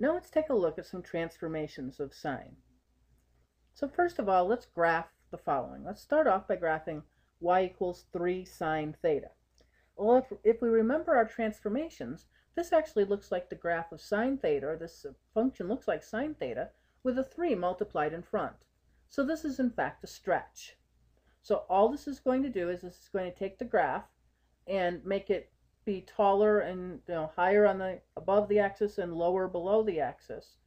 Now let's take a look at some transformations of sine. So first of all, let's graph the following. Let's start off by graphing y equals 3 sine theta. Well, if we remember our transformations, this actually looks like the graph of sine theta, or this function looks like sine theta, with a 3 multiplied in front. So this is in fact a stretch. So all this is going to do is this is going to take the graph and make it be taller and higher on the above the axis and lower below the axis.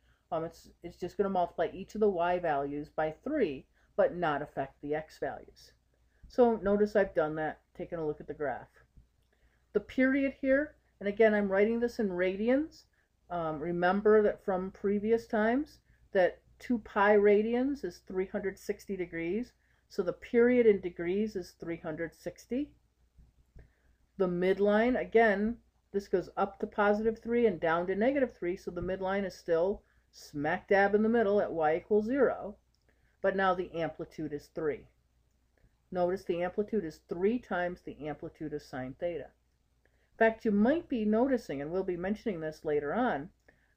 It's just going to multiply each of the y values by 3, but not affect the x values. So notice I've done that, taking a look at the graph. The period here, and again I'm writing this in radians. Remember that from previous times that 2 pi radians is 360 degrees. So the period in degrees is 360. The midline, again, this goes up to +3 and down to -3, so the midline is still smack dab in the middle at y equals 0. But now the amplitude is 3. Notice the amplitude is 3 times the amplitude of sine theta. In fact, you might be noticing, and we'll be mentioning this later on,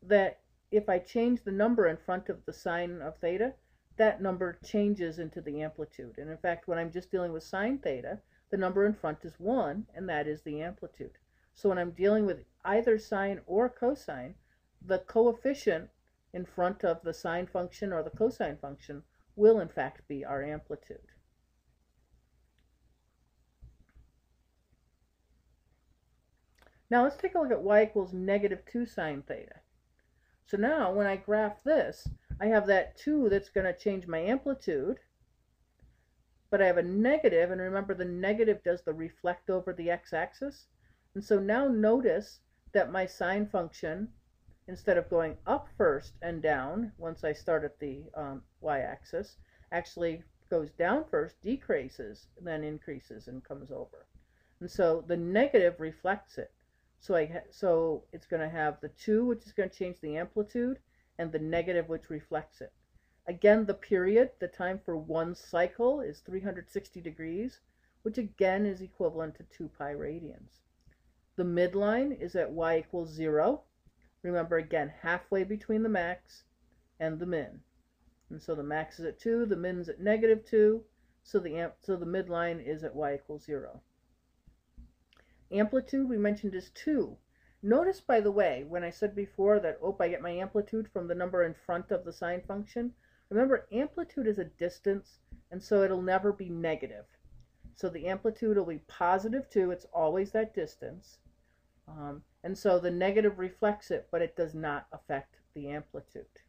that if I change the number in front of the sine of theta, that number changes into the amplitude. And in fact, when I'm just dealing with sine theta, the number in front is 1, and that is the amplitude. So when I'm dealing with either sine or cosine, the coefficient in front of the sine function or the cosine function will in fact be our amplitude. Now let's take a look at y equals -2 sine theta. So now when I graph this, I have that 2 that's going to change my amplitude, but I have a negative, and remember the negative does the reflect over the x-axis. And so now notice that my sine function, instead of going up first and down once I start at the y-axis, actually goes down first, decreases, then increases and comes over. And so the negative reflects it. So it's going to have the 2, which is going to change the amplitude, and the negative, which reflects it. Again, the period, the time for one cycle, is 360 degrees, which again is equivalent to 2 pi radians. The midline is at y equals 0. Remember, again, halfway between the max and the min. And so the max is at 2, the min's at -2, so the midline is at y equals 0. Amplitude, we mentioned, is 2. Notice, by the way, when I said before that, I get my amplitude from the number in front of the sine function, remember, amplitude is a distance, and so it'll never be negative. So the amplitude will be +2, it's always that distance. And so the negative reflects it, but it does not affect the amplitude.